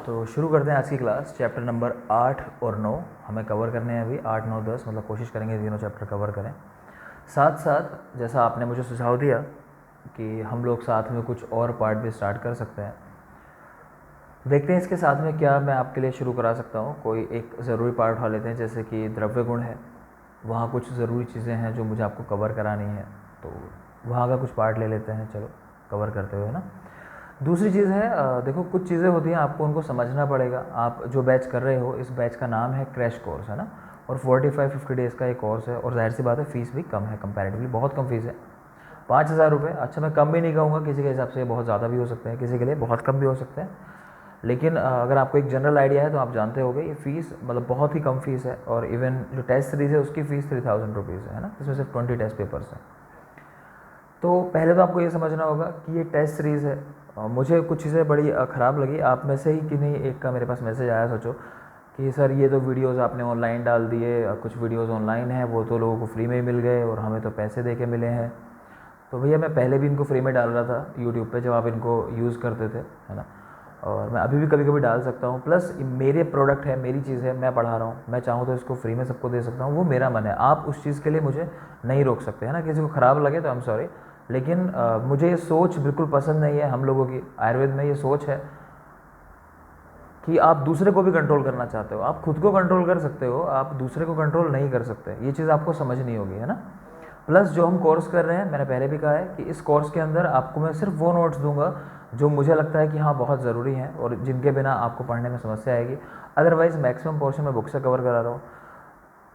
तो शुरू करते हैं आज की क्लास। चैप्टर नंबर 8 और 9 हमें कवर करने हैं अभी। 8, 9, 10 मतलब कोशिश करेंगे तीनों चैप्टर कवर करें। साथ साथ जैसा आपने मुझे सुझाव दिया कि हम लोग साथ में कुछ और पार्ट भी स्टार्ट कर सकते हैं, देखते हैं इसके साथ में क्या मैं आपके लिए शुरू करा सकता हूँ। कोई एक ज़रूरी पार्ट उठा लेते हैं, जैसे कि द्रव्य गुण है, वहाँ कुछ ज़रूरी चीज़ें हैं जो मुझे आपको कवर करानी है, तो वहाँ का कुछ पार्ट ले लेते हैं, चलो कवर करते हुए ना। दूसरी चीज़ है, देखो कुछ चीज़ें होती हैं आपको उनको समझना पड़ेगा। आप जो बैच कर रहे हो, इस बैच का नाम है क्रैश कोर्स, है ना, और 45-50 डेज़ का एक कोर्स है, और जाहिर सी बात है फ़ीस भी कम है, कंपैरेटिवली बहुत कम फ़ीस है, 5,000 रुपये। अच्छा, मैं कम भी नहीं कहूँगा, किसी के हिसाब से बहुत ज़्यादा भी हो सकते हैं, किसी के लिए बहुत कम भी हो सकते हैं, लेकिन अगर आपको एक जनरल आइडिया है तो आप जानते होंगे ये फ़ीस मतलब बहुत ही कम फ़ीस है। और इवन जो टेस्ट सीरीज़ है उसकी फ़ीस 3000 रुपीज़ है ना, इसमें सिर्फ 20 टेस्ट पेपर्स हैं। तो पहले तो आपको ये समझना होगा कि ये टेस्ट सीरीज़ है। मुझे कुछ चीज़ें बड़ी ख़राब लगी, आप में से ही कि नहीं एक का मेरे पास मैसेज आया, सोचो कि सर ये तो वीडियोज़ आपने ऑनलाइन डाल दिए, कुछ वीडियोज़ ऑनलाइन हैं वो तो लोगों को फ्री में ही मिल गए और हमें तो पैसे दे के मिले हैं। तो भैया मैं पहले भी इनको फ्री में डाल रहा था यूट्यूब पे जब आप इनको यूज़ करते थे, है ना, और मैं अभी भी कभी कभी डाल सकता हूँ। प्लस मेरे प्रोडक्ट है, मेरी चीज़ है, मैं पढ़ा रहा हूँ, मैं चाहूँ तो इसको फ्री में सबको दे सकता हूँ, वो मेरा मन है। आप उस चीज़ के लिए मुझे नहीं रोक सकते, है ना। किसी को ख़राब लगे तो आई एम सॉरी, लेकिन मुझे ये सोच बिल्कुल पसंद नहीं है। हम लोगों की आयुर्वेद में ये सोच है कि आप दूसरे को भी कंट्रोल करना चाहते हो। आप खुद को कंट्रोल कर सकते हो, आप दूसरे को कंट्रोल नहीं कर सकते। ये चीज़ आपको समझनी होगी, है ना। प्लस जो हम कोर्स कर रहे हैं, मैंने पहले भी कहा है कि इस कोर्स के अंदर आपको मैं सिर्फ वो नोट्स दूंगा जो मुझे लगता है कि हाँ बहुत ज़रूरी हैं और जिनके बिना आपको पढ़ने में समस्या आएगी। अदरवाइज़ मैक्सिमम पोर्शन मैं बुक से कवर करा रहा हूँ।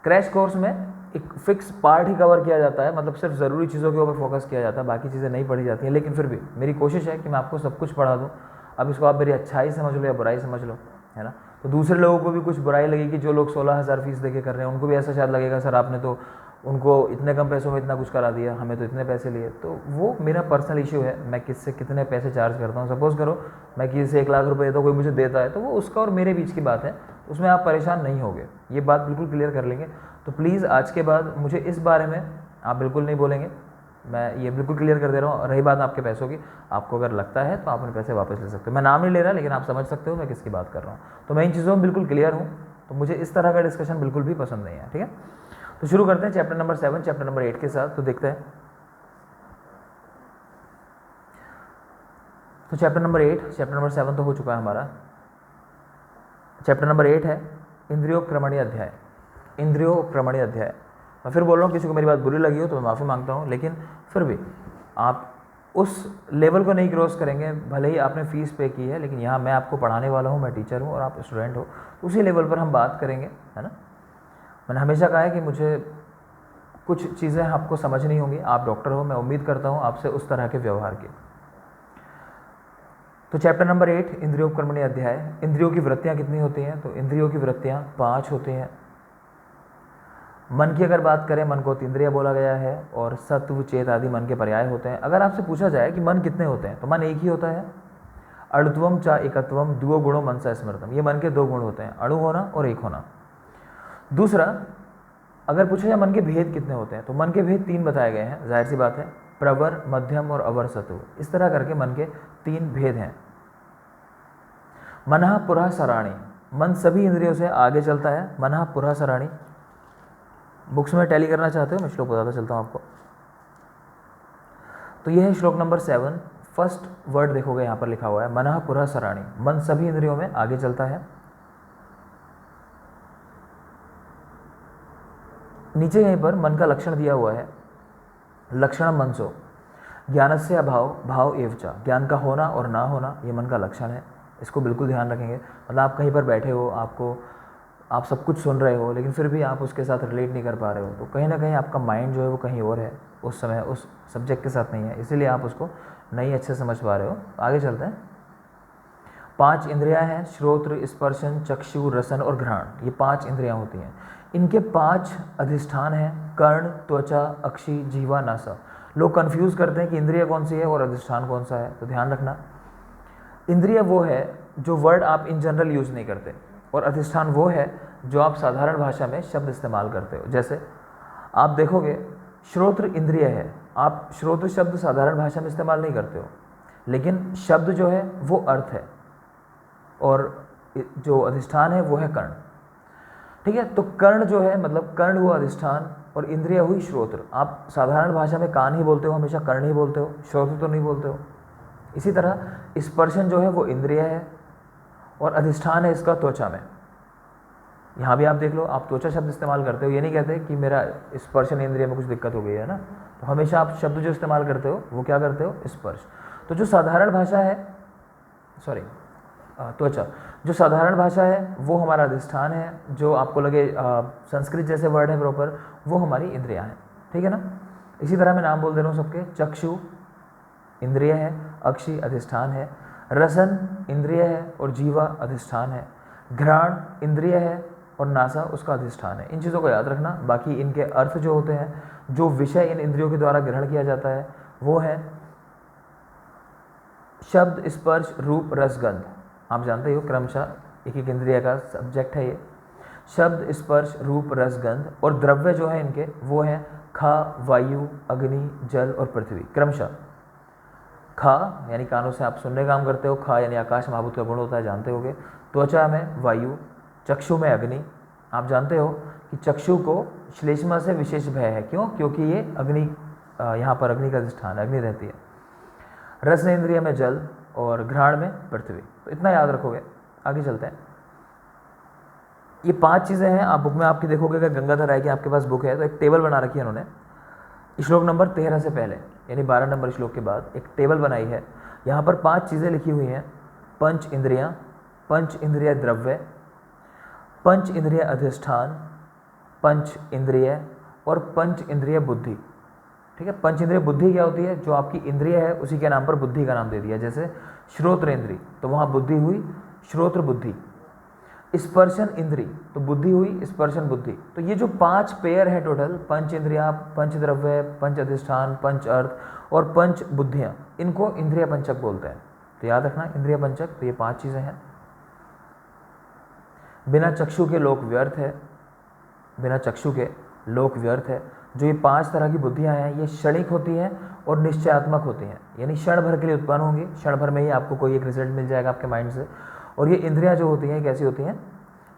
क्रैश कोर्स में एक फिक्स पार्ट ही कवर किया जाता है, मतलब सिर्फ ज़रूरी चीज़ों के ऊपर फोकस किया जाता है, बाकी चीज़ें नहीं पढ़ी जाती हैं। लेकिन फिर भी मेरी कोशिश है कि मैं आपको सब कुछ पढ़ा दूँ। अब इसको आप मेरी अच्छाई समझ लो या बुराई समझ लो, है ना। तो दूसरे लोगों को भी कुछ बुराई लगेगी, जो लोग 16,000 फीस दे के कर रहे हैं, उनको भी ऐसा शायद लगेगा सर आपने तो उनको इतने कम पैसों में इतना कुछ करा दिया, हमें तो इतने पैसे लिए। तो वो मेरा पर्सनल इशू है, मैं किससे कितने पैसे चार्ज करता हूँ। सपोज़ करो मैं किसी से 1 लाख रुपए देता हूँ, कोई मुझे देता है, तो वो उसका और मेरे बीच की बात है, उसमें आप परेशान नहीं होगे। ये बात बिल्कुल क्लियर कर लेंगे। तो प्लीज़ आज के बाद मुझे इस बारे में आप बिल्कुल नहीं बोलेंगे, मैं ये बिल्कुल क्लियर कर दे रहा हूँ। रही बात आपके पैसों की, आपको अगर लगता है तो आप अपने पैसे वापस ले सकते हो, मैं नाम नहीं ले रहा, लेकिन आप समझ सकते हो मैं किसकी बात कर रहा हूँ। तो मैं इन चीज़ों में बिल्कुल क्लियर हूँ, तो मुझे इस तरह का डिस्कशन बिल्कुल भी पसंद नहीं है, ठीक है। तो शुरू करते हैं चैप्टर नंबर 7 चैप्टर नंबर 8 के साथ। तो देखते हैं, तो चैप्टर नंबर 7 तो हो चुका है हमारा। चैप्टर नंबर 8 है इंद्रियोक्रमणीय अध्याय। इंद्रियोक्रमणीय अध्याय, मैं फिर बोल रहा हूँ, किसी को मेरी बात बुरी लगी हो तो मैं माफ़ी मांगता हूँ, लेकिन फिर भी आप उस लेवल को नहीं क्रॉस करेंगे। भले ही आपने फ़ीस पे की है, लेकिन यहाँ मैं आपको पढ़ाने वाला हूँ, मैं टीचर हूँ और आप स्टूडेंट हो, उसी लेवल पर हम बात करेंगे, है ना। मैंने हमेशा कहा है कि मुझे कुछ चीज़ें आपको समझनी होंगी, आप डॉक्टर हो, मैं उम्मीद करता हूँ आपसे उस तरह के व्यवहार की। तो चैप्टर नंबर 8 इंद्रियोपक्रमणीय अध्याय। इंद्रियों की वृत्तियाँ कितनी होती हैं? तो इंद्रियों की वृत्तियाँ 5 होती हैं। मन की अगर बात करें, मन को इंद्रिय बोला गया है, और सत्व चेत आदि मन के पर्याय होते हैं। अगर आपसे पूछा जाए कि मन कितने होते हैं, तो मन एक ही होता है। अणुत्वम चा एकत्वम द्वो गुणो मनसा स्मृतम, ये मन के 2 गुण होते हैं, अणु होना और एक होना। दूसरा, अगर पूछा जाए मन के भेद कितने होते हैं, तो मन के भेद 3 बताए गए हैं। जाहिर सी बात है, प्रवर, मध्यम और अवर सत्व, इस तरह करके मन के 3 भेद हैं। मनः पुरः सराणी, मन सभी इंद्रियों से आगे चलता है। मनः पुरः सराणी, बुक्स में टैली करना चाहते हो, मैं श्लोक बताता चलता हूँ आपको। तो यह है श्लोक नंबर 7। फर्स्ट वर्ड देखोगे यहाँ पर लिखा हुआ है मनः पुरः सराणी, मन सभी इंद्रियों में आगे चलता है। नीचे यहीं पर मन का लक्षण दिया हुआ है, लक्षण मनसो ज्ञानस्य अभाव भाव एवचा, ज्ञान का होना और ना होना ये मन का लक्षण है। इसको बिल्कुल ध्यान रखेंगे। मतलब आप कहीं पर बैठे हो, आप सब कुछ सुन रहे हो, लेकिन फिर भी आप उसके साथ रिलेट नहीं कर पा रहे हो, तो कहीं ना कहीं आपका माइंड जो है वो कहीं और है, उस समय उस सब्जेक्ट के साथ नहीं है, इसीलिए आप उसको नहीं अच्छे समझ पा रहे हो। आगे चलते हैं। 5 इंद्रियां हैं, श्रोत्र, स्पर्शन, चक्षु, रसन और घ्राण, ये 5 इंद्रियां होती हैं। इनके 5 अधिष्ठान हैं, कर्ण, त्वचा, अक्षि, जीवा, नासा। लोग कंफ्यूज करते हैं कि इंद्रिय कौन सी है और अधिष्ठान कौन सा है, तो ध्यान रखना, इंद्रिय वो है जो वर्ड आप इन जनरल यूज़ नहीं करते, और अधिष्ठान वो है जो आप साधारण भाषा में शब्द इस्तेमाल करते हो। जैसे आप देखोगे श्रोत्र इंद्रिय है, आप श्रोत्र शब्द साधारण भाषा में इस्तेमाल नहीं करते हो, लेकिन शब्द जो है वो अर्थ है, और जो अधिष्ठान है वो है कर्ण। ठीक है, तो कर्ण जो है मतलब कर्ण हुआ अधिष्ठान और इंद्रिय हुई श्रोत्र। आप साधारण भाषा में कान ही बोलते हो, हमेशा कर्ण ही बोलते हो, श्रोत्र तो नहीं बोलते हो। इसी तरह स्पर्शन जो है वो इंद्रिय है और अधिष्ठान है इसका त्वचा में। यहाँ भी आप देख लो, आप त्वचा शब्द इस्तेमाल करते हो, ये नहीं कहते कि मेरा स्पर्शन इंद्रिय में कुछ दिक्कत हो गई है ना, तो हमेशा आप शब्द जो इस्तेमाल करते हो वो क्या करते हो, स्पर्श। तो जो साधारण भाषा है, सॉरी त्वचा, जो साधारण भाषा है वो हमारा अधिष्ठान है, जो आपको लगे संस्कृत जैसे वर्ड है प्रॉपर, वो हमारी इंद्रियां हैं। ठीक है ना। इसी तरह मैं नाम बोल दे रहा हूँ सबके। चक्षु इंद्रिय है, अक्षि अधिष्ठान है, रसन इंद्रिय है और जीवा अधिष्ठान है, घ्राण इंद्रिय है और नासा उसका अधिष्ठान है। इन चीज़ों को याद रखना। बाकी इनके अर्थ जो होते हैं, जो विषय इन इंद्रियों के द्वारा ग्रहण किया जाता है वो है शब्द, स्पर्श, रूप, रस, गंध। आप जानते हो क्रमशः एक एक इंद्रिय का सब्जेक्ट है ये। शब्द, स्पर्श, रूप, रस, गंध। और द्रव्य जो है इनके वो है खा, वायु, अग्नि, जल और पृथ्वी। क्रमशः खा यानी कानों से आप सुनने का काम करते हो, खा यानी आकाश महाभूत का गुण होता है, जानते होगे। त्वचा में वायु, चक्षु में अग्नि। आप जानते हो कि चक्षु को श्लेष्मा से विशेष भय है, क्यों? क्योंकि ये अग्नि, यहाँ पर अग्नि का अधिष्ठान, अग्नि रहती है। रस इंद्रिय में जल और घ्राण में पृथ्वी। तो इतना याद रखोगे। आगे चलते हैं। ये 5 चीज़ें हैं। आप बुक में आपकी देखोगे, अगर गंगाधर राय की आपके पास बुक है तो एक टेबल बना रखी है उन्होंने, श्लोक नंबर 13 से पहले यानी 12 नंबर श्लोक के बाद एक टेबल बनाई है। यहाँ पर 5 चीज़ें लिखी हुई हैं। पंच इंद्रियाँ, पंच इंद्रिय द्रव्य, पंच इंद्रिय अधिष्ठान, पंच इंद्रिय और पंच इंद्रिय बुद्धि। ठीक है। पंच इंद्रिय बुद्धि क्या होती है? जो आपकी इंद्रिय है उसी के नाम पर बुद्धि का नाम दे दिया। जैसे श्रोत्र इंद्री तो वहाँ बुद्धि हुई श्रोत्र बुद्धि। स्पर्शन इंद्री तो बुद्धि हुई स्पर्शन बुद्धि। तो ये जो 5 पेयर है टोटल, पंच इंद्रिया, पंच द्रव्य, पंच अधिष्ठान, पंच अर्थ और पंच बुद्धियाँ, इनको इंद्रिय पंचक बोलते हैं। तो याद रखना इंद्रिय पंचक। तो ये 5 चीज़ें हैं। बिना चक्षु के लोक व्यर्थ है, बिना चक्षु के लोक व्यर्थ है। जो ये 5 तरह की बुद्धियाँ हैं ये क्षणिक होती हैं और निश्चयात्मक होती हैं, यानी क्षण भर के लिए उत्पन्न होंगी, क्षण भर में ही आपको कोई एक रिजल्ट मिल जाएगा आपके माइंड से। और ये इंद्रियां जो होती हैं कैसी होती हैं?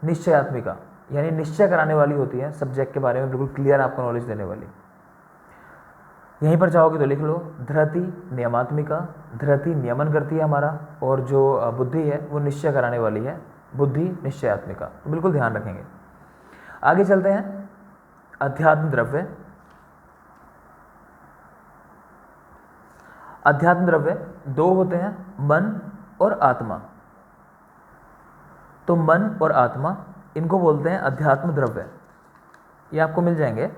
निश्चयात्मिका, यानी निश्चय कराने वाली होती है, सब्जेक्ट के बारे में बिल्कुल क्लियर आपको नॉलेज देने वाली। यहीं पर चाहोगे तो लिख लो, धृति नियमात्मिका, धृति नियमन करती है हमारा, और जो बुद्धि है वो निश्चय कराने वाली है, बुद्धि निश्चयात्मिका। तो बिल्कुल ध्यान रखेंगे। आगे चलते हैं। अध्यात्म द्रव्य। अध्यात्म द्रव्य 2 होते हैं, मन और आत्मा। तो मन और आत्मा, इनको बोलते हैं अध्यात्म द्रव्य। ये आपको मिल जाएंगे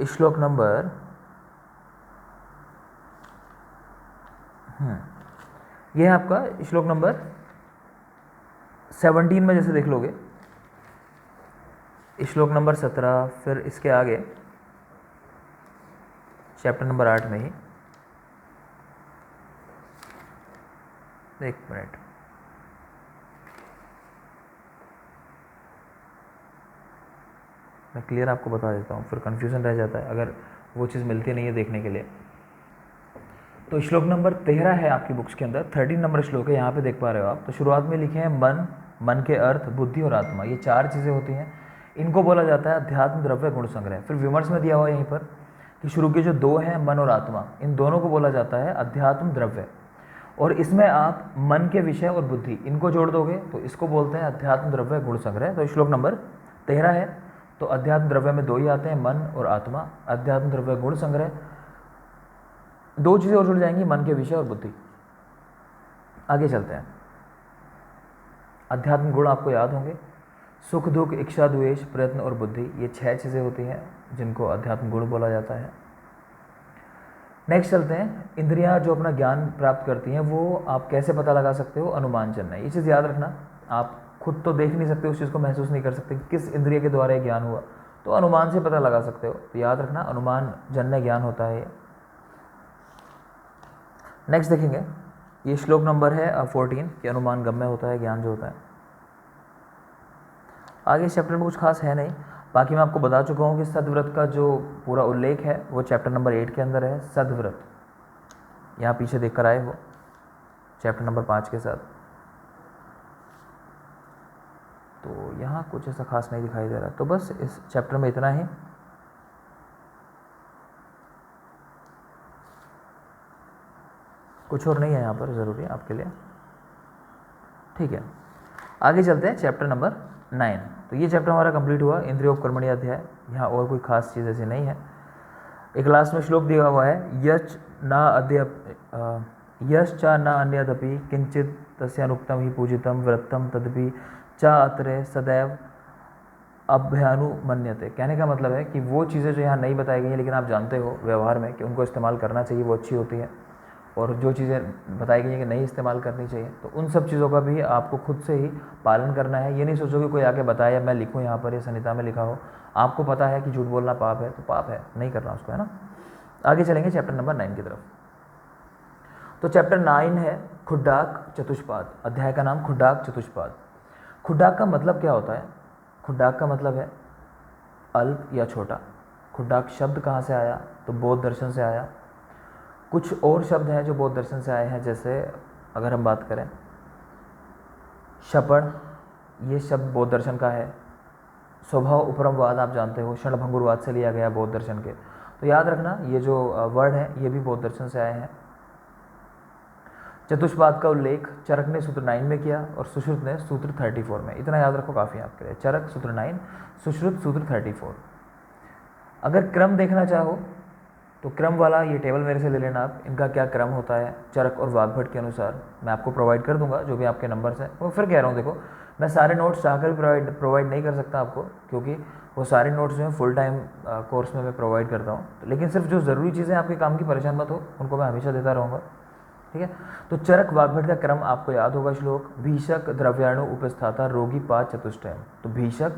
श्लोक नंबर ये है आपका श्लोक नंबर 17 में जैसे देख लोगे, श्लोक नंबर 17, फिर इसके आगे चैप्टर नंबर 8 में ही। एक मिनट, मैं क्लियर आपको बता देता हूँ, फिर कन्फ्यूज़न रह जाता है अगर वो चीज़ मिलती नहीं है देखने के लिए। तो श्लोक नंबर 13 है आपकी बुक्स के अंदर, 13 नंबर श्लोक है, यहाँ पे देख पा रहे हो आप। तो शुरुआत में लिखे हैं मन, मन के अर्थ, बुद्धि और आत्मा। ये 4 चीज़ें होती हैं, इनको बोला जाता है अध्यात्म द्रव्य गुण संग्रह। फिर विमर्श में दिया हुआ है यहीं पर कि शुरू के जो 2 हैं मन और आत्मा, इन दोनों को बोला जाता है अध्यात्म द्रव्य। और इसमें आप मन के विषय और बुद्धि इनको जोड़ दोगे तो इसको बोलते हैं अध्यात्म द्रव्य गुण संग्रह। तो श्लोक नंबर 13 है। तो अध्यात्म द्रव्य में 2 ही आते हैं, मन और आत्मा। अध्यात्म द्रव्य गुण संग्रह, 2 चीज़ें और जुड़ जाएंगी, मन के विषय और बुद्धि। आगे चलते हैं। अध्यात्म गुण आपको याद होंगे, सुख, दुख, इच्छा, द्वेष, प्रयत्न और बुद्धि। ये 6 चीज़ें होती हैं जिनको अध्यात्म गुण बोला जाता है। नेक्स्ट चलते हैं। इंद्रियां जो अपना ज्ञान प्राप्त करती हैं वो आप कैसे पता लगा सकते हो? अनुमान जन्य। ये चीज़ याद रखना। आप खुद तो देख नहीं सकते, उस चीज़ को महसूस नहीं कर सकते किस इंद्रिय के द्वारा ये ज्ञान हुआ, तो अनुमान से पता लगा सकते हो। तो याद रखना अनुमान जन्य ज्ञान होता है ये। नेक्स्ट देखेंगे, ये श्लोक नंबर है 14 कि अनुमान गम्य होता है ज्ञान जो होता है। आगे चैप्टर में कुछ खास है नहीं, बाकी मैं आपको बता चुका हूँ कि सदव्रत का जो पूरा उल्लेख है वो चैप्टर नंबर 8 के अंदर है। सदव्रत यहाँ पीछे देख कर आए हो चैप्टर नंबर 5 के साथ। तो यहाँ कुछ ऐसा खास नहीं दिखाई दे रहा, तो बस इस चैप्टर में इतना ही। कुछ और नहीं है यहाँ पर ज़रूरी आपके लिए, ठीक है। आगे चलते हैं चैप्टर नंबर 9। तो ये चैप्टर हमारा कंप्लीट हुआ, इंद्रिय उपकर्मणीय अध्याय। यहाँ और कोई खास चीज़ ऐसी नहीं है। एक लास्ट में श्लोक दिया हुआ है, यश्च न अन्यदपि किंचित तस्यानुक्तम ही पूजितम व्रतम तदपि चा अत्रे सदैव अभ्यानुमन्यते। कहने का मतलब है कि वो चीज़ें जो यहाँ नहीं बताई गई हैं लेकिन आप जानते हो व्यवहार में कि उनको इस्तेमाल करना चाहिए, वो अच्छी होती है, और जो चीज़ें बताई गई हैं कि नहीं इस्तेमाल करनी चाहिए, तो उन सब चीज़ों का भी आपको खुद से ही पालन करना है। ये नहीं सोचो कि कोई आके बताया या मैं लिखूँ यहाँ पर, ये संहिता में लिखा हो। आपको पता है कि झूठ बोलना पाप है, तो पाप है, नहीं करना उसको, है ना। आगे चलेंगे चैप्टर नंबर 9 की तरफ। तो चैप्टर 9 है खुड्डाक चतुष्पाद। अध्याय का नाम खुड्डाक चतुष्पाद। खुड्डाक का मतलब क्या होता है? खुड्डाक का मतलब है अल्प या छोटा। खुड्डाक शब्द कहाँ से आया? तो बौद्ध दर्शन से आया। कुछ और शब्द हैं जो बौद्ध दर्शन से आए हैं, जैसे अगर हम बात करें शपण, ये शब्द बौद्ध दर्शन का है। स्वभाव उपरमवाद आप जानते हो, क्षणभंगुरवाद से लिया गया बौद्ध दर्शन के। तो याद रखना ये जो वर्ड है ये भी बौद्ध दर्शन से आए हैं। चतुष्पाद का उल्लेख चरक ने सूत्र 9 में किया और सुश्रुत ने सूत्र 34 में। इतना याद रखो, काफ़ी है आपके लिए। चरक सूत्र 9, सुश्रुत सूत्र 34। अगर क्रम देखना चाहो तो क्रम वाला ये टेबल मेरे से ले लेना आप, इनका क्या क्रम होता है चरक और वाग्भट के अनुसार मैं आपको प्रोवाइड कर दूंगा, जो भी आपके नंबर्स हैं। वो फिर कह रहा हूँ, देखो मैं सारे नोट्स चाहकर भी प्रोवाइड नहीं कर सकता आपको, क्योंकि वो सारे नोट्स जो हैं फुल टाइम कोर्स में मैं प्रोवाइड करता हूँ। लेकिन सिर्फ जो ज़रूरी चीज़ें आपके काम की, परेशान मत हो, उनको मैं हमेशा देता रहूँगा, ठीक है। तो चरक वाग्भट का क्रम आपको याद होगा। श्लोक भीषक द्रव्याणु उपस्थाता रोगी पाद चतुष्टयम। तो भीषक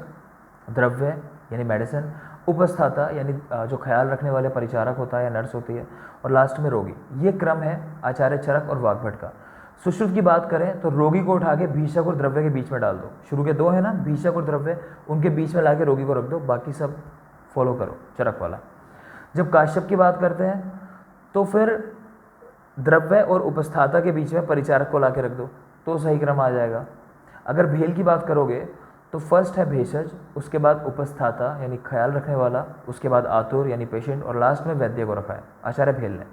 द्रव्य यानी मेडिसिन, उपस्थाता यानी जो ख्याल रखने वाले परिचारक होता है या नर्स होती है, और लास्ट में रोगी। ये क्रम है आचार्य चरक और वाग्भट का। सुश्रुत की बात करें तो रोगी को उठा के भीषक और द्रव्य के बीच में डाल दो। शुरू के 2 है ना, भीषक और द्रव्य, उनके बीच में ला के रोगी को रख दो, बाकी सब फॉलो करो चरक वाला। जब काश्यप की बात करते हैं तो फिर द्रव्य और उपस्थाता के बीच में परिचारक को ला के रख दो, तो सही क्रम आ जाएगा। अगर भेल की बात करोगे तो फर्स्ट है भेषज, उसके बाद उपस्थाता यानी ख्याल रखने वाला, उसके बाद आतुर यानी पेशेंट, और लास्ट में वैद्य को रखा है आचार्य भेल ने।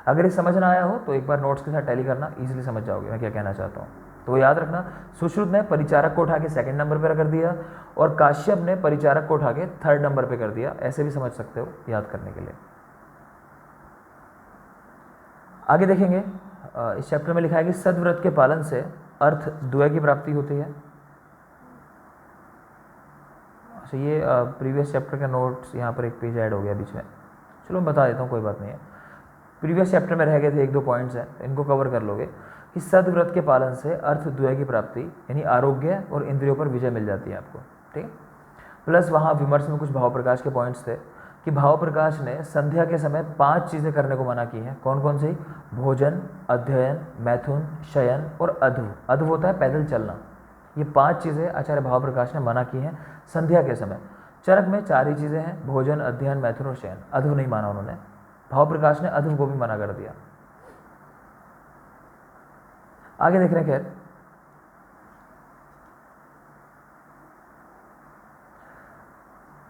अगर ये समझ ना आया हो तो एक बार नोट्स के साथ टैली करना, इजीली समझ जाओगे मैं क्या कहना चाहता हूँ। तो याद रखना, सुश्रुत ने परिचारक को उठा के 2nd नंबर पर कर दिया और काश्यप ने परिचारक को उठा के 3rd नंबर पर कर दिया। ऐसे भी समझ सकते हो याद करने के लिए। आगे देखेंगे, इस चैप्टर में लिखा है कि सद्व्रत के पालन से अर्थ द्वय की प्राप्ति होती है। अच्छा, ये प्रीवियस चैप्टर के नोट्स यहाँ पर एक पेज ऐड हो गया बीच में, चलो मैं बता देता हूँ, कोई बात नहीं है। प्रीवियस चैप्टर में रह गए थे 1-2 पॉइंट्स हैं, इनको कवर कर लोगे कि सद्व्रत के पालन से अर्थ द्वय की प्राप्ति यानी आरोग्य और इंद्रियों पर विजय मिल जाती है आपको, ठीक है। प्लस वहाँ विमर्श में कुछ भाव प्रकाश के पॉइंट्स थे कि भाव प्रकाश ने संध्या के समय 5 चीज़ें करने को मना की हैं। कौन कौन सी? भोजन, अध्ययन, मैथुन, शयन और अध्व। अध्व होता है पैदल चलना। ये 5 चीज़ें आचार्य भाव प्रकाश ने मना की हैं संध्या के समय। चरक में 4 ही चीज़ें हैं, भोजन, अध्ययन, मैथुन और शयन। अध्व नहीं माना उन्होंने। भाव प्रकाश ने अध्व को भी मना कर दिया। आगे देख रहे हैं, खैर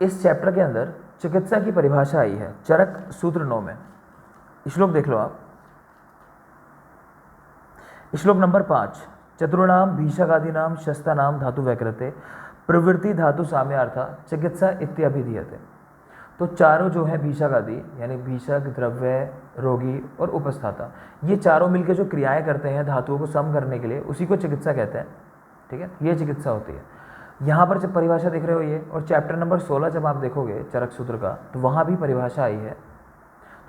इस चैप्टर के अंदर चिकित्सा की परिभाषा आई है चरक सूत्र 9 में। श्लोक देख लो आप। श्लोक नंबर 5, चतुर्णाम भीषकादीनाम शस्तानाम धातु वैकृते प्रवृत्ति धातु साम्यार्था चिकित्सा इत्यभिधीयते। तो चारों जो है भीषक आदि यानी भीषक, द्रव्य, रोगी और उपस्थाता, ये चारों मिलकर जो क्रियाएं करते हैं धातुओं को सम करने के लिए, उसी को चिकित्सा कहते हैं, ठीक है। ये चिकित्सा होती है। यहाँ पर जब परिभाषा देख रहे हो ये, और चैप्टर नंबर 16 जब आप देखोगे चरक सूत्र का, तो वहाँ भी परिभाषा आई है।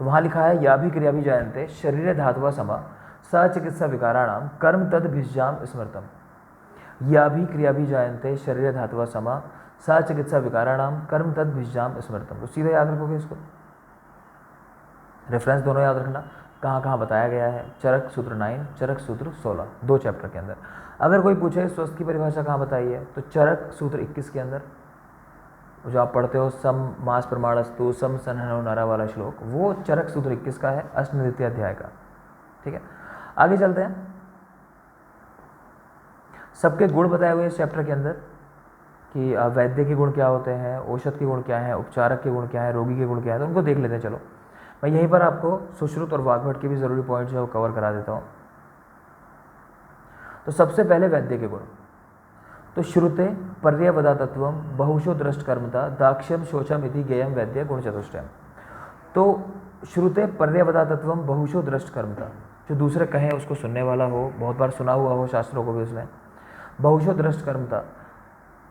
तो वहाँ लिखा है या भी क्रिया भी जायन्ते शरीर धातुवा समा स चिकित्सा विकाराणाम कर्म तद भिष्जाम स्मृतम। या भी क्रिया भी जायन्ते शरीर धातुवा समा स चिकित्सा विकाराणाम कर्म तद भिष्जाम स्मृतम। तो सीधे याद रखोगे इसको, रेफरेंस दोनों याद रखना कहाँ कहाँ बताया गया है। चरक सूत्र 9, चरक सूत्र 16, 2 चैप्टर के अंदर। अगर कोई पूछे स्वस्थ की परिभाषा कहाँ बताई है, तो चरक सूत्र 21 के अंदर जो आप पढ़ते हो सम मास प्रमाणस्तु सम सन्हनो नरा वाला श्लोक, वो चरक सूत्र 21 का है, अष्टनित्य अध्याय का, ठीक है, आगे चलते हैं। सबके गुण बताए हुए इस चैप्टर के अंदर कि वैद्य के गुण क्या होते हैं, औषध के गुण क्या हैं, उपचारक के गुण क्या हैं, रोगी के गुण क्या है, तो उनको देख लेते हैं। चलो मैं यहीं पर आपको सुश्रुत और वाग्भट के भी ज़रूरी पॉइंट्स है वो कवर करा देता हूँ। तो सबसे पहले वैद्य के गुण। तो श्रुते पर्यवदातत्वम बहुशो दृष्टकर्मता दाक्ष्यम शोचम इति गेयम वैद्य गुण चतुष्टयम। तो श्रुते पर्यवदातत्वम बहुशो दृष्टकर्मता, जो दूसरे कहें उसको सुनने वाला हो, बहुत बार सुना हुआ हो शास्त्रों को भी उसने। बहुशो दृष्टकर्मता,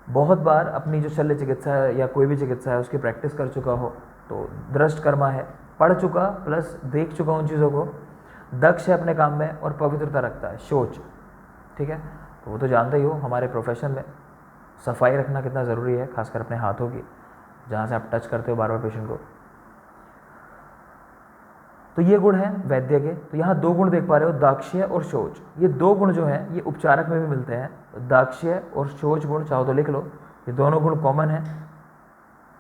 बहुत बार अपनी जो शल्य चिकित्सा है या कोई भी चिकित्सा है उसकी प्रैक्टिस कर चुका हो, तो दृष्ट कर्मा है, पढ़ चुका प्लस देख चुका उन चीज़ों को, दक्ष है अपने काम में और पवित्रता रखता है, शौच। ठीक है, तो वो तो जानते ही हो हमारे प्रोफेशन में सफाई रखना कितना ज़रूरी है, खासकर अपने हाथों की, जहाँ से आप टच करते हो बार बार पेशेंट को। तो ये गुण है वैद्य के। तो यहाँ दो गुण देख पा रहे हो, दाक्ष्य और शौच। ये दो गुण जो हैं ये उपचारक में भी मिलते हैं। दाक्ष्य और शौच गुण चाहो तो लिख लो, ये दोनों गुण कॉमन है।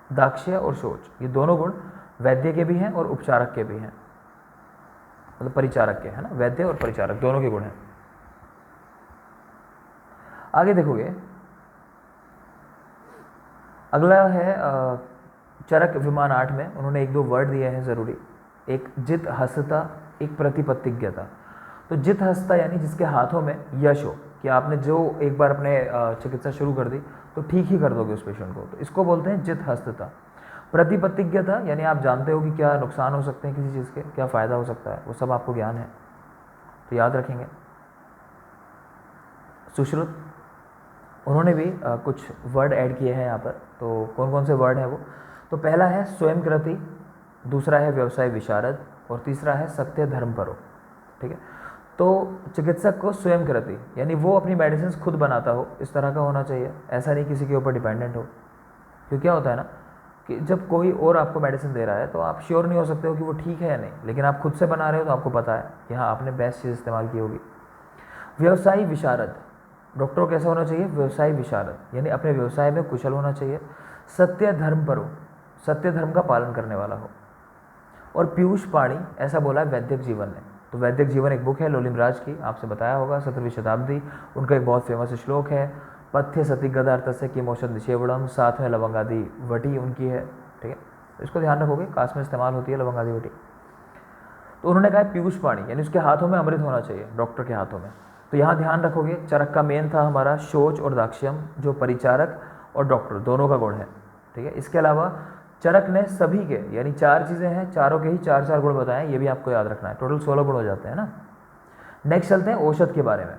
दाक्ष्य और शौच ये दोनों गुण वैद्य के भी हैं और उपचारक के भी हैं, मतलब परिचारक के, है ना, वैद्य और परिचारक दोनों के गुण हैं। आगे देखोगे, अगला है चरक विमान 8 में उन्होंने एक दो वर्ड दिए हैं ज़रूरी। एक जित हस्तता, एक प्रतिपत्तिज्ञता। तो जित हस्तता यानी जिसके हाथों में यश हो, कि आपने जो एक बार अपने चिकित्सा शुरू कर दी तो ठीक ही कर दोगे उस पेशेंट को, तो इसको बोलते हैं जित हस्तता। प्रतिपत्तिज्ञता यानी आप जानते हो कि क्या नुकसान हो सकते हैं किसी चीज़ के, क्या फ़ायदा हो सकता है, वो सब आपको ज्ञान है, तो याद रखेंगे। सुश्रुत, उन्होंने भी कुछ वर्ड ऐड किए हैं यहाँ पर। तो कौन कौन से वर्ड हैं वो, तो पहला है स्वयंकृति, दूसरा है व्यवसाय विशारद और तीसरा है सत्य धर्म परो। ठीक है, तो चिकित्सक को स्वयंकृति यानी वो अपनी मेडिसिन खुद बनाता हो, इस तरह का होना चाहिए, ऐसा नहीं किसी के ऊपर डिपेंडेंट हो। क्योंकि क्या होता है ना कि जब कोई और आपको मेडिसिन दे रहा है तो आप श्योर नहीं हो सकते हो कि वो ठीक है या नहीं, लेकिन आप खुद से बना रहे हो तो आपको पता है कि हाँ आपने बेस्ट चीज़ इस्तेमाल की होगी। व्यवसायी विशारद, डॉक्टर कैसा होना चाहिए, व्यवसाय विशारद यानी अपने व्यवसाय में कुशल होना चाहिए। सत्य धर्म परो, सत्य धर्म का पालन करने वाला हो। और पीयूष पाणी, ऐसा बोला है वैद्यक जीवन ने। तो वैद्यक जीवन एक बुक है लोलिमराज की, आपसे बताया होगा, 17वीं शताब्दी। उनका एक बहुत फेमस श्लोक है, पथ्य सती गदार्थ से कि मोशन निषेवणम, साथ में लवंगादि वटी उनकी है। ठीक है, तो इसको ध्यान रखोगे, कास्ट में इस्तेमाल होती है लवंगादि वटी। तो उन्होंने कहा पीयूष पाणी यानी उसके हाथों में अमृत होना चाहिए, डॉक्टर के हाथों में। तो यहाँ ध्यान रखोगे, चरक का मेन था हमारा शौच और दाक्ष्यम, जो परिचारक और डॉक्टर दोनों का गुण है। ठीक है, इसके अलावा चरक ने सभी के यानी 4 चीज़ें हैं, चारों के ही 4-4 गुण बताए, ये भी आपको याद रखना है, टोटल 16 गुण हो जाते हैं ना। नेक्स्ट चलते हैं औषध के बारे में।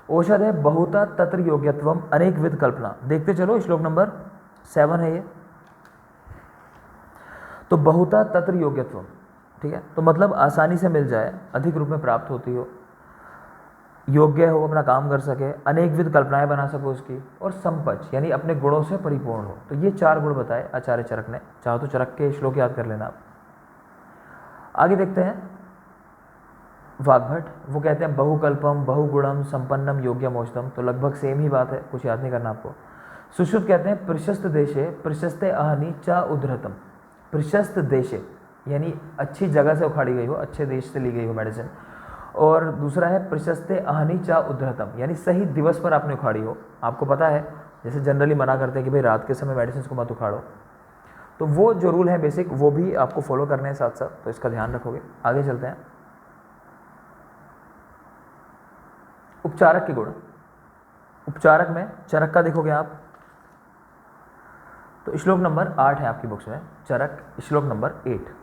औषध है बहुता तत्र योग्यत्वम अनेक विध कल्पना। देखते चलो, श्लोक नंबर 7 है ये। तो बहुता तत्र योग्यत्वम, ठीक है, तो मतलब आसानी से मिल जाए, अधिक रूप में प्राप्त होती हो, योग्य हो, अपना काम कर सके, अनेक विध कल्पनाएं बना सको उसकी, और संपच यानी अपने गुणों से परिपूर्ण हो। तो ये 4 गुण बताए आचार्य चरक ने। चाहो तो चरक के श्लोक याद कर लेना आप। आगे देखते हैं वाग्भट, वो कहते हैं बहुकल्पम बहुगुणम संपन्नम योग्यम औषधम। तो लगभग सेम ही बात है, कुछ याद नहीं करना आपको। सुश्रुत कहते हैं प्रशस्त देशे प्रशस्ते अहनि चा उद्धृतम। प्रशस्त देशे यानी अच्छी जगह से उखाड़ी गई हो, अच्छे देश से ली गई हो मेडिसिन। और दूसरा है प्रशस्ते अहनि चा उद्धृतम यानी सही दिवस पर आपने उखाड़ी हो। आपको पता है जैसे जनरली मना करते हैं कि भाई रात के समय मेडिसिन को मत उखाड़ो, तो वो जो रूल है बेसिक वो भी आपको फॉलो करने हैं साथ साथ, तो इसका ध्यान रखोगे। आगे चलते हैं, उपचारक के गुण। उपचारक में चरक का देखोगे आप, तो श्लोक नंबर 8 है आपकी बुक्स में, चरक श्लोक नंबर 8।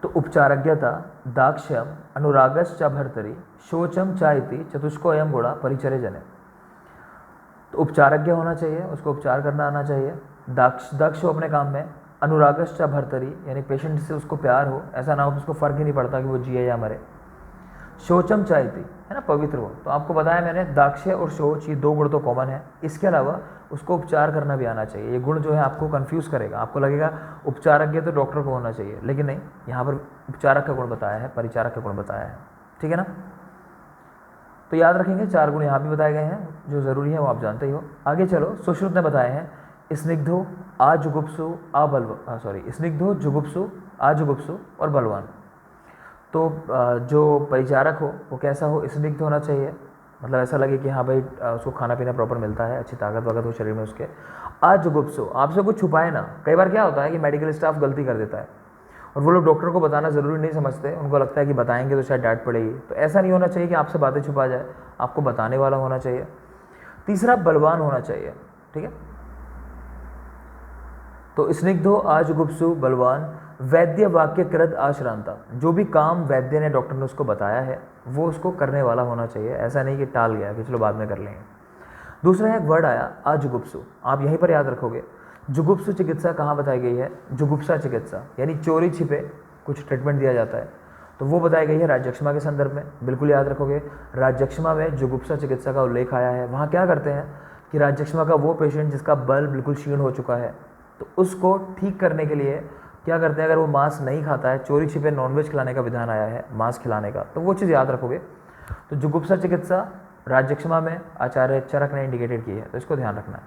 तो उपचारज्ञता दाक्ष्यम अनुरागश्च भर्तरी शोचम चाइति चतुष्को अयम गुणा परिचर्य जने। तो उपचारज्ञ होना चाहिए, उसको उपचार करना आना चाहिए, दक्ष हो अपने काम में, अनुरागश्च भर्तरी यानी पेशेंट से उसको प्यार हो, ऐसा ना हो कि उसको फर्क ही नहीं पड़ता कि वो जिए या मरे। शोचम चाइति है ना, पवित्र हो। तो आपको बताया मैंने दाक्ष्य और शौच ये 2 गुण तो कॉमन है, इसके अलावा उसको उपचार करना भी आना चाहिए। ये गुण जो है आपको कंफ्यूज करेगा, आपको लगेगा उपचारज्ञ तो डॉक्टर को होना चाहिए, लेकिन नहीं, यहाँ पर उपचारक का गुण बताया है, परिचारक का गुण बताया है। ठीक है ना, तो याद रखेंगे 4 गुण यहाँ भी बताए गए हैं, जो ज़रूरी है वो आप जानते ही हो। आगे चलो, सुश्रुत ने बताए हैं स्निग्धो आजुगुप्सु स्निग्धो जुगुप्सु आजुगुप्सु और बलवान। तो जो परिचारक हो वो कैसा हो, स्निग्ध होना चाहिए, मतलब ऐसा लगे कि हाँ भाई उसको खाना पीना प्रॉपर मिलता है, अच्छी ताकत वाकत हो शरीर में उसके। अजुगुप्सु, आपसे कुछ छुपाए ना। कई बार क्या होता है कि मेडिकल स्टाफ गलती कर देता है और वो लोग डॉक्टर को बताना ज़रूरी नहीं समझते, उनको लगता है कि बताएंगे तो शायद डांट पड़ेगी। तो ऐसा नहीं होना चाहिए कि आपसे बातें छुपा जाए, आपको बताने वाला होना चाहिए। तीसरा, बलवान होना चाहिए, ठीक है। तो स्निग्धो आजुगुप्सु बलवान वैद्य वाक्य कृत आश्रांता, जो भी काम वैद्य ने, डॉक्टर ने उसको बताया है वो उसको करने वाला होना चाहिए, ऐसा नहीं कि टाल गया कि चलो बाद में कर लेंगे। दूसरा है, एक वर्ड आया आजुगुप्सु, आप यहीं पर याद रखोगे। जुगुप्सु चिकित्सा कहाँ बताई गई है, जुगुप्सा चिकित्सा यानी चोरी छिपे कुछ ट्रीटमेंट दिया जाता है, तो वो बताई गई है राज्यक्षमा के संदर्भ में, बिल्कुल याद रखोगे। राज्यक्षमा में जुगुप्सा चिकित्सा का उल्लेख आया है। वहाँ क्या करते हैं कि राज्यक्षमा का वो पेशेंट जिसका बल बिल्कुल क्षीण हो चुका है, तो उसको ठीक करने के लिए क्या करते हैं, अगर वो मांस नहीं खाता है, चोरी छिपे नॉनवेज खिलाने का विधान आया है मांस खिलाने का, तो वो चीज़ याद रखोगे। तो जुगुप्सा चिकित्सा राज्यक्षमा में आचार्य चरक ने इंडिकेटेड की है, तो इसको ध्यान रखना है।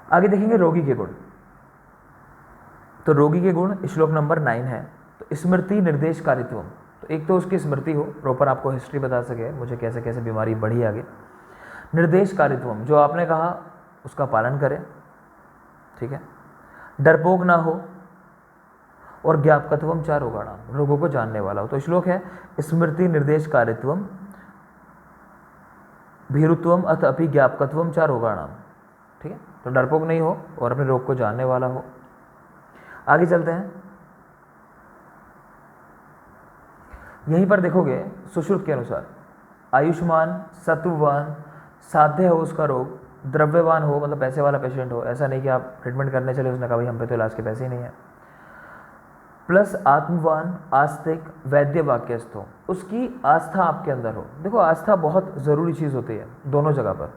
आगे देखेंगे रोगी के गुण। तो रोगी के गुण श्लोक नंबर 9 है। तो स्मृति निर्देशकारित्व, तो एक तो उसकी स्मृति हो, प्रॉपर आपको हिस्ट्री बता सके मुझे कैसे कैसे बीमारी बढ़ी आगे। निर्देशकारित्व, जो आपने कहा उसका पालन करें, ठीक है। डरपोक ना हो और ज्ञापकत्वम चार रोगाणा, रोगों को जानने वाला हो। तो श्लोक है स्मृति निर्देशकारित्वम भीरुत्वम अथ अपि ज्ञापकत्वम चार रोगाणा, ठीक है। तो डरपोक नहीं हो और अपने रोग को जानने वाला हो। आगे चलते हैं, यहीं पर देखोगे सुश्रुत के अनुसार आयुष्मान, सत्ववान, साध्य हो उसका रोग, द्रव्यवान हो मतलब पैसे वाला पेशेंट हो, ऐसा नहीं कि आप ट्रीटमेंट करने चले उसने कहा भाई हम पे तो इलाज के पैसे ही नहीं है, प्लस आत्मवान, आस्तिक, वैद्य वाक्यस्थ हो, उसकी आस्था आपके अंदर हो। देखो आस्था बहुत ज़रूरी चीज़ होती है दोनों जगह पर,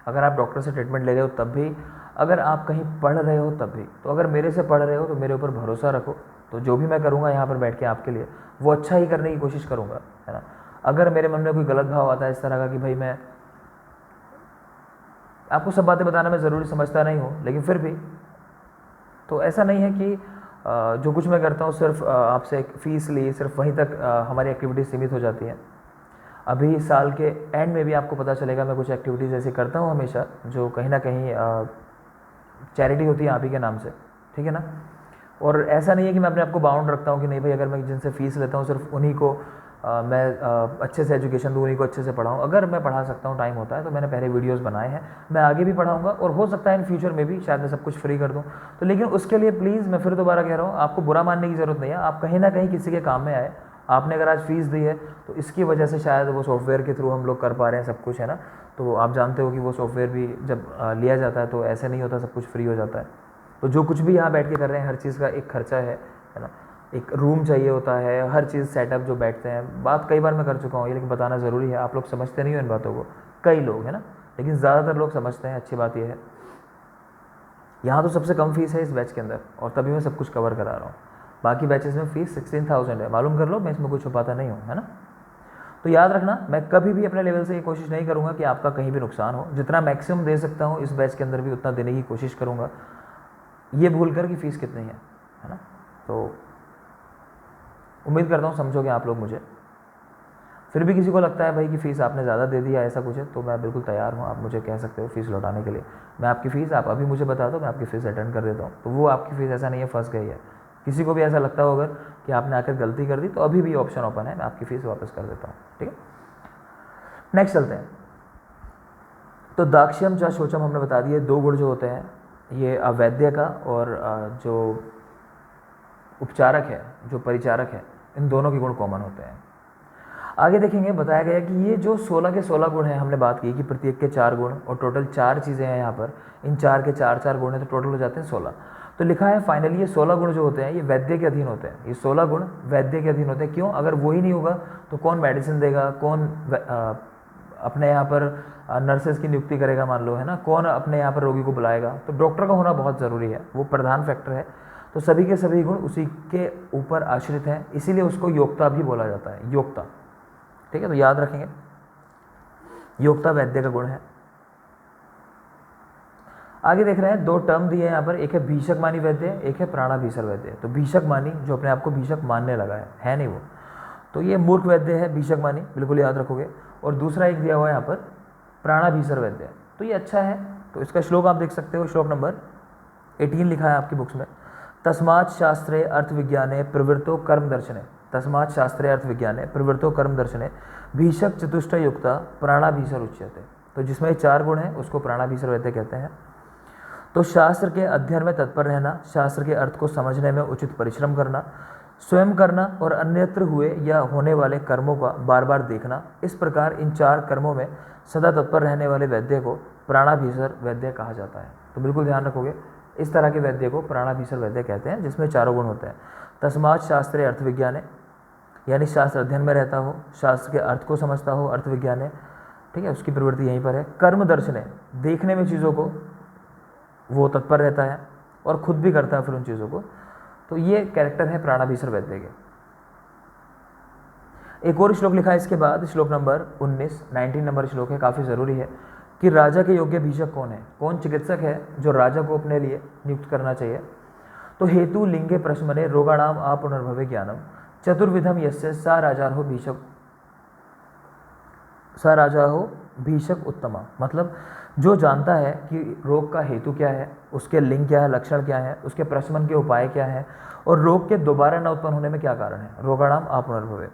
अगर आप डॉक्टर से ट्रीटमेंट ले रहे हो तब भी, अगर आप कहीं पढ़ रहे हो तब भी। तो अगर मेरे से पढ़ रहे हो तो मेरे ऊपर भरोसा रखो, तो जो भी मैं करूँगा यहाँ पर बैठ के आपके लिए वो अच्छा ही करने की कोशिश करूँगा, है ना। अगर मेरे मन में कोई गलत भाव आता है इस तरह का कि भाई मैं आपको सब बातें बताना मैं ज़रूरी समझता नहीं हूँ, लेकिन फिर भी तो ऐसा नहीं है कि जो कुछ मैं करता हूँ सिर्फ आपसे एक फ़ीस ली, सिर्फ वहीं तक हमारी एक्टिविटीज़ सीमित हो जाती हैं। अभी साल के एंड में भी आपको पता चलेगा मैं कुछ एक्टिविटीज़ ऐसी करता हूँ हमेशा जो कहीं ना कहीं चैरिटी होती है आप ही के नाम से, ठीक है ना। और ऐसा नहीं है कि मैं अपने आप को बाउंड रखता हूँ कि नहीं भाई अगर मैं जिनसे फ़ीस लेता हूँ सिर्फ उन्हीं को मैं अच्छे से एजुकेशन दूँ, उन्हीं को अच्छे से पढ़ाऊँ। अगर मैं पढ़ा सकता हूँ, टाइम होता है, तो मैंने पहले वीडियोस बनाए हैं, मैं आगे भी पढ़ाऊँगा और हो सकता है इन फ्यूचर में भी शायद मैं सब कुछ फ्री कर दूँ। तो लेकिन उसके लिए प्लीज़ मैं फिर दोबारा कह रहा हूँ, आपको बुरा मानने की ज़रूरत नहीं है, आप कहीं ना कहीं किसी के काम में आए। आपने अगर आज फीस दी है तो इसकी वजह से शायद वो सॉफ्टवेयर के थ्रू हम लोग कर पा रहे हैं सब कुछ, है ना। तो आप जानते हो कि वो सॉफ्टवेयर भी जब लिया जाता है तो ऐसे नहीं होता सब कुछ फ्री हो जाता है। तो जो कुछ भी यहाँ बैठ के कर रहे हैं हर चीज़ का एक खर्चा है ना। एक रूम चाहिए होता है, हर चीज़ सेटअप जो बैठते हैं, बात कई बार मैं कर चुका हूँ ये, लेकिन बताना ज़रूरी है। आप लोग समझते नहीं हो इन बातों को, कई लोग, है ना, लेकिन ज़्यादातर लोग समझते हैं। अच्छी बात यह है यहाँ तो सबसे कम फीस है इस बैच के अंदर, और तभी मैं सब कुछ कवर करा रहा हूँ। बाकी बैचेस में फ़ीस 16,000 है, मालूम कर लो, मैं इसमें कुछ छुपाता नहीं हूँ, है ना। तो याद रखना, मैं कभी भी अपने लेवल से ये कोशिश नहीं करूँगा कि आपका कहीं भी नुकसान हो। जितना मैक्सिमम दे सकता हूँ इस बैच के अंदर भी उतना देने की कोशिश करूँगा, ये भूल कर कि फ़ीस कितनी है ना। तो उम्मीद करता हूँ समझोगे आप लोग मुझे। फिर भी किसी को लगता है भाई कि फ़ीस आपने ज़्यादा दे दिया ऐसा कुछ है, तो मैं बिल्कुल तैयार हूँ, आप मुझे कह सकते हो फ़ीस लौटाने के लिए। मैं आपकी फ़ीस, आप अभी मुझे बता दो, मैं आपकी फ़ीस अटेंड कर देता हूँ। तो वो आपकी फ़ीस ऐसा नहीं है फंस गई है। किसी को भी ऐसा लगता हो अगर कि आपने आकर गलती कर दी, तो अभी भी ऑप्शन ओपन है, मैं आपकी फ़ीस वापस कर देता हूँ, ठीक है। नेक्स्ट चलते हैं। तो दाक्ष्यम च शोचम हमने बता दिए, दो गुण जो होते हैं ये अवैद्य का और जो उपचारक है, जो परिचारक है, इन दोनों के गुण कॉमन होते हैं। आगे देखेंगे, बताया गया कि ये जो 16 के 16 गुण हैं, हमने बात की कि प्रत्येक के 4 गुण और टोटल 4 चीज़ें हैं यहाँ पर, इन 4 के 4 गुण हैं, तो टोटल हो जाते हैं 16। तो लिखा है फाइनली ये 16 गुण जो होते हैं ये वैद्य के अधीन होते हैं। ये 16 गुण वैद्य के अधीन होते हैं। क्यों? अगर वो ही नहीं होगा तो कौन मेडिसिन देगा, कौन अपने यहाँ पर नर्सेज की नियुक्ति करेगा, मान लो, है ना, कौन अपने यहाँ पर रोगी को बुलाएगा। तो डॉक्टर का होना बहुत ज़रूरी है, वो प्रधान फैक्टर है। तो सभी के सभी गुण उसी के ऊपर आश्रित हैं, इसीलिए उसको योक्ता भी बोला जाता है, योक्ता, ठीक है। तो याद रखेंगे, योक्ता वैद्य का गुण है। आगे देख रहे हैं दो टर्म दिए हैं यहाँ पर, एक है भीषक मानी वैद्य, एक है प्राणाभीसर वैद्य। तो भीषक मानी जो अपने आप को भीषक मानने लगा है नहीं वो, तो ये मूर्ख वैद्य है भीषक मानी, बिल्कुल याद रखोगे। और दूसरा एक दिया हुआ है यहाँ पर प्राणाभीसर वैद्य, तो ये अच्छा है। तो इसका श्लोक आप देख सकते हो, श्लोक नंबर 18 लिखा है आपकी बुक्स में, तस्मात् शास्त्रे अर्थ विज्ञाने प्रवृत्तो कर्म दर्शने, तस्मात् शास्त्रे अर्थ विज्ञाने प्रवृत्तो कर्म दर्शने भीषक चतुष्टय युक्ता प्राणाभीसर उच्यते। तो जिसमें 4 गुण हैं उसको प्राणाभीसर वैद्य कहते हैं। तो शास्त्र के अध्ययन में तत्पर रहना, शास्त्र के अर्थ को समझने में उचित परिश्रम करना, स्वयं करना और अन्यत्र हुए या होने वाले कर्मों का बार बार देखना, इस प्रकार इन 4 कर्मों में सदा तत्पर रहने वाले वैद्य को प्राणाभीसर वैद्य कहा जाता है। तो बिल्कुल ध्यान रखोगे, इस तरह के वैद्य को प्राणाभीसर वैद्य कहते हैं, जिसमें 4 गुण होते हैं। तस्मात् शास्त्रे अर्थ विज्ञाने, यानी शास्त्र अध्ययन में रहता हो, शास्त्र के अर्थ को समझता हो, अर्थ विज्ञान है, ठीक है, उसकी प्रवृत्ति यहीं पर है। कर्म दर्शने, देखने में चीज़ों को वो तत्पर रहता है और खुद भी करता है फिर उन चीज़ों को। तो ये कैरेक्टर है प्राणाभीसर वैद्य के। एक और श्लोक लिखा है इसके बाद, श्लोक नंबर 19 नंबर श्लोक है, काफ़ी ज़रूरी है कि राजा के योग्य भीषक कौन है, कौन चिकित्सक है जो राजा को अपने लिए नियुक्त करना चाहिए। तो हेतु लिंगे प्रश्मने रोगाणाम पुनर्भवे ज्ञानम चतुर्विधम यस्य सा राजा हो भीषक, सा राजा हो भीषक उत्तमा। मतलब जो जानता है कि रोग का हेतु क्या है, उसके लिंग क्या है, लक्षण क्या है, उसके प्रशमन के उपाय क्या है और रोग के दोबारा न उत्पन्न होने में क्या कारण है, रोगाणाम पुनर्भवे।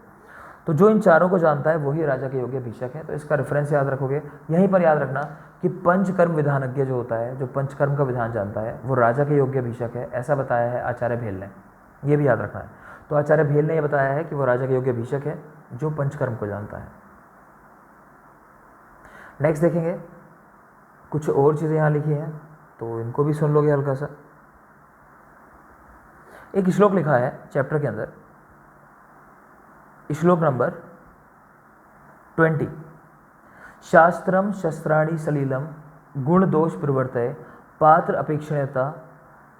तो जो इन चारों को जानता है वही राजा के योग्य भीषक है। तो इसका रेफरेंस याद रखोगे। यहीं पर याद रखना कि पंचकर्म विधानज्ञ जो होता है, जो पंचकर्म का विधान जानता है, वो राजा के योग्य भीषक है, ऐसा बताया है आचार्य भेल ने, ये भी याद रखना है। तो आचार्य भेल ने यह बताया है कि वो राजा के योग्य भीषक है जो पंचकर्म को जानता है। नेक्स्ट देखेंगे, कुछ और चीज़ें यहाँ लिखी हैं तो इनको भी सुन लोगे हल्का सा। एक श्लोक लिखा है चैप्टर के अंदर, श्लोक नंबर 20, शास्त्रम शस्त्राणि सलीलम गुण दोष प्रवर्तय पात्र अपेक्षणीयता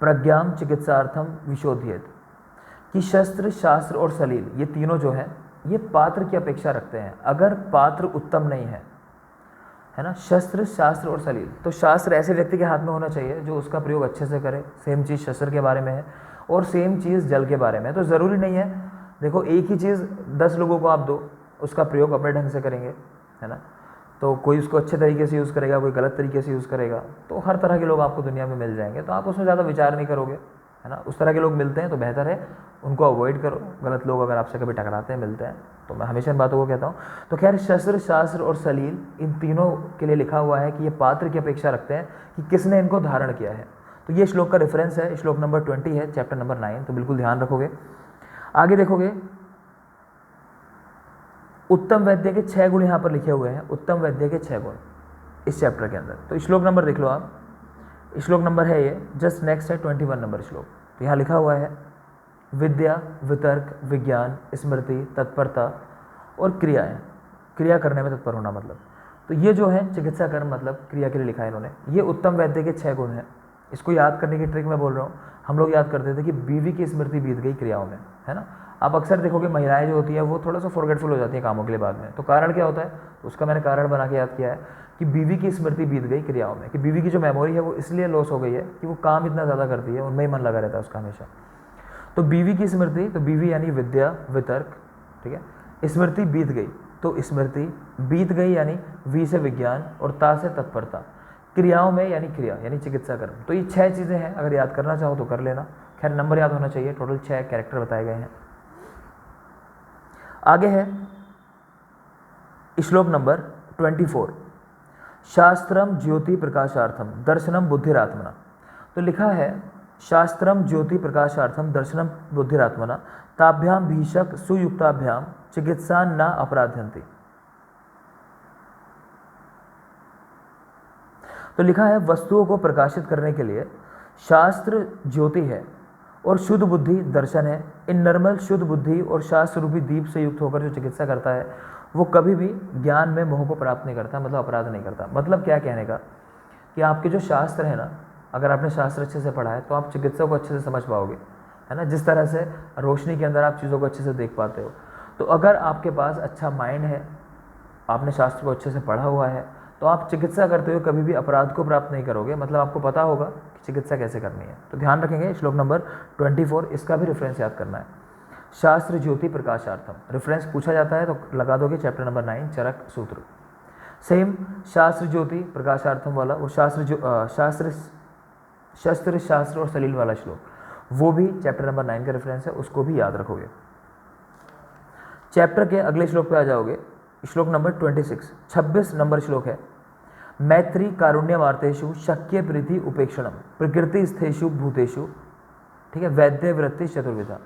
प्रज्ञाम चिकित्सार्थम विशोधियत। कि शस्त्र, शास्त्र और सलील, ये तीनों जो है ये पात्र की अपेक्षा रखते हैं अगर पात्र उत्तम नहीं है ना। शस्त्र, शास्त्र और सलील, तो शास्त्र ऐसे व्यक्ति के हाथ में होना चाहिए जो उसका प्रयोग अच्छे से करे। सेम चीज़ शस्त्र के बारे में है और सेम चीज़ जल के बारे में है। तो ज़रूरी नहीं है, देखो एक ही चीज़ 10 लोगों को आप दो, उसका प्रयोग अपने ढंग से करेंगे, है ना। तो कोई उसको अच्छे तरीके से यूज़ करेगा, कोई गलत तरीके से यूज़ करेगा, तो हर तरह के लोग आपको दुनिया में मिल जाएंगे। तो आप उसमें ज़्यादा विचार नहीं करोगे, है ना। उस तरह के लोग मिलते हैं तो बेहतर है उनको अवॉइड करो। गलत लोग अगर आपसे कभी टकराते हैं, मिलते हैं, तो मैं हमेशा इन बातों को कहता हूँ। तो खैर, शस्त्र, शास्त्र और सलील, इन तीनों के लिए लिखा हुआ है कि ये पात्र की अपेक्षा रखते हैं कि किसने इनको धारण किया है। तो ये श्लोक का रेफरेंस है, श्लोक नंबर 20 है, चैप्टर नंबर 9। तो बिल्कुल ध्यान रखोगे। आगे देखोगे, उत्तम वैद्य के 6 गुण यहाँ पर लिखे हुए हैं, उत्तम वैद्य के 6 गुण इस चैप्टर के अंदर। तो श्लोक नंबर देख लो आप, श्लोक नंबर है ये, जस्ट नेक्स्ट है 21 नंबर श्लोक। तो यहाँ लिखा हुआ है विद्या, वितर्क, विज्ञान, स्मृति, तत्परता और क्रियाएं, क्रिया करने में तत्पर होना। मतलब तो ये जो है चिकित्सा कर्म, मतलब क्रिया के लिए लिखा है इन्होंने। ये उत्तम वैद्य के 6 गुण हैं। इसको याद करने की ट्रिक मैं बोल रहा हूँ। हम लोग याद करते थे कि बीवी की स्मृति बीत गई क्रियाओं में, है ना। आप अक्सर देखोगे महिलाएं जो होती है वो थोड़ा सा फॉरगेटफुल हो जाती है कामों के लिए बाद में। तो कारण क्या होता है, तो उसका मैंने कारण बना के याद किया है कि बीवी की स्मृति बीत गई क्रियाओं में। कि बीवी की जो मेमोरी है वो इसलिए लॉस हो गई है कि वो काम इतना ज़्यादा करती है, उनमें ही मन लगा रहता है उसका हमेशा। तो बीवी की स्मृति, तो बीवी यानी विद्या, वितर्क, ठीक है। स्मृति बीत गई, तो स्मृति बीत गई यानी वी से विज्ञान और ता से तत्परता, क्रियाओं में यानी क्रिया यानी चिकित्सा कर्म। तो ये 6 चीज़ें हैं, अगर याद करना चाहो तो कर लेना। खैर नंबर याद होना चाहिए। टोटल 6 कैरेक्टर बताए गए हैं। आगे है श्लोक नंबर 24, शास्त्रम ज्योति प्रकाशार्थम दर्शनम बुद्धिरात्मना। तो लिखा है शास्त्रम ज्योति प्रकाशार्थम दर्शनम बुद्धिरात्मना ताभ्याम भीषक सुयुक्ताभ्याम चिकित्सा न अपराध्यन्ति। तो लिखा है वस्तुओं को प्रकाशित करने के लिए शास्त्र ज्योति है और शुद्ध बुद्धि दर्शन है। इन नर्मल शुद्ध बुद्धि और शास्त्र रूपी दीप से युक्त होकर जो चिकित्सा करता है वो कभी भी ज्ञान में मोह को प्राप्त नहीं करता, मतलब अपराध नहीं करता। मतलब क्या कहने का कि आपके जो शास्त्र है ना, अगर आपने शास्त्र अच्छे से पढ़ा है तो आप चिकित्सा को अच्छे से समझ पाओगे, है ना। जिस तरह से रोशनी के अंदर आप चीज़ों को अच्छे से देख पाते हो, तो अगर आपके पास अच्छा माइंड है, आपने शास्त्र को अच्छे से पढ़ा हुआ है, तो तो आप चिकित्सा करते हुए कभी भी अपराध को प्राप्त नहीं करोगे, मतलब आपको पता होगा कि चिकित्सा कैसे करनी है। तो ध्यान रखेंगे श्लोक नंबर 24, इसका भी रेफरेंस याद करना है। शास्त्र ज्योति प्रकाशार्थम, रेफरेंस पूछा जाता है तो लगा दोगे चैप्टर नंबर 9 चरक सूत्र। सेम शास्त्र ज्योति प्रकाशार्थम वाला वो शस्त्र शास्त्र और सलील वाला श्लोक, वो भी चैप्टर नंबर 9 का रेफरेंस है, उसको भी याद रखोगे। चैप्टर के अगले श्लोक पे आ जाओगे, श्लोक नंबर 26 नंबर श्लोक है। मैत्री कारुण्यमार्तेषु शक्य प्रीति उपेक्षणम प्रकृति स्थेषु भूतेषु, ठीक है, वैद्य वृत्ति चतुर्विधा,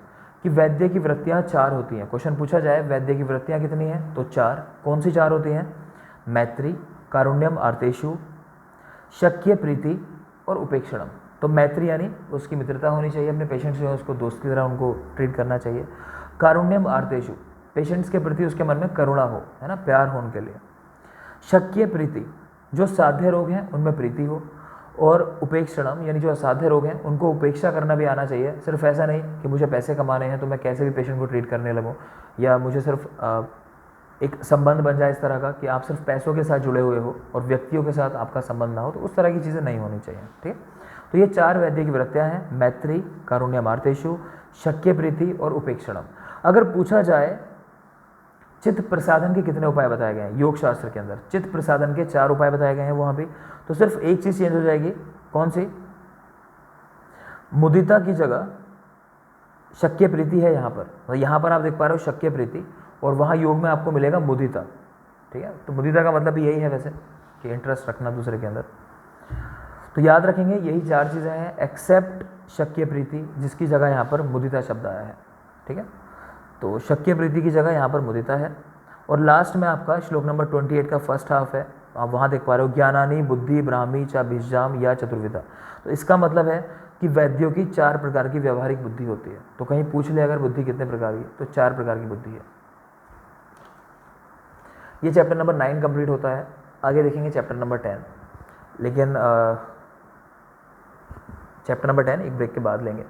कि वैद्य की वृत्तियाँ 4 होती हैं। क्वेश्चन पूछा जाए वैद्य की वृत्तियाँ कितनी हैं, तो 4। कौन सी 4 होती हैं? मैत्री, कारुण्यम आर्तेषु, शक्य प्रीति और उपेक्षणम। तो मैत्री यानी उसकी मित्रता होनी चाहिए, अपने पेशेंट्स जो है उसको दोस्त की तरह उनको ट्रीट करना चाहिए। कारुण्यम आर्तेषु, पेशेंट्स के प्रति उसके मन में करुणा हो, है ना, प्यार हो उनके लिए। शक्य प्रीति, जो साध्य रोग हैं उनमें प्रीति हो। और उपेक्षणम यानी जो असाध्य रोग हैं उनको उपेक्षा करना भी आना चाहिए। सिर्फ ऐसा नहीं कि मुझे पैसे कमाने हैं तो मैं कैसे भी पेशेंट को ट्रीट करने लगूँ, या मुझे सिर्फ एक संबंध बन जाए इस तरह का कि आप सिर्फ पैसों के साथ जुड़े हुए हो और व्यक्तियों के साथ आपका संबंध ना हो, तो उस तरह की चीज़ें नहीं होनी चाहिए। ठीक है, तो ये 4 वैद्य की वृत्तियाँ हैं, मैत्री, कारुण्यमार्तेषु, शक्य प्रीति और उपेक्षणम। अगर पूछा जाए चित्त प्रसादन के कितने उपाय बताए गए हैं योग शास्त्र के अंदर, चित्त प्रसादन के 4 उपाय बताए गए हैं वहाँ भी, तो सिर्फ एक चीज़ चेंज हो जाएगी। कौन सी? मुदिता की जगह शक्य प्रीति है यहाँ पर, तो यहाँ पर आप देख पा रहे हो शक्य प्रीति, और वहाँ योग में आपको मिलेगा मुदिता। ठीक है, तो मुदिता का मतलब यही है वैसे कि इंटरेस्ट रखना दूसरे के अंदर। तो याद रखेंगे यही 4 चीज़ें हैं एक्सेप्ट शक्य प्रीति, जिसकी जगह यहाँ पर मुदिता शब्द आया है। ठीक है, तो शक्य प्रीति की जगह यहाँ पर मुदिता है। और लास्ट में आपका श्लोक नंबर 28 का फर्स्ट हाफ है, आप वहाँ देख पा रहे हो ज्ञानानी बुद्धि ब्राह्मी चा भिज्जाम या चतुर्विधा। तो इसका मतलब है कि वैद्यों की 4 प्रकार की व्यवहारिक बुद्धि होती है। तो कहीं पूछ ले अगर बुद्धि कितने प्रकार की, तो 4 प्रकार की बुद्धि है। ये चैप्टर नंबर 9 कंप्लीट होता है। आगे देखेंगे चैप्टर नंबर 10, लेकिन चैप्टर नंबर 10 एक ब्रेक के बाद लेंगे,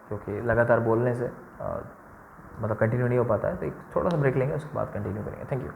क्योंकि लगातार बोलने से मतलब कंटिन्यू नहीं हो पाता है, तो एक थोड़ा सा ब्रेक लेंगे, उसके बाद कंटिन्यू करेंगे। Thank you.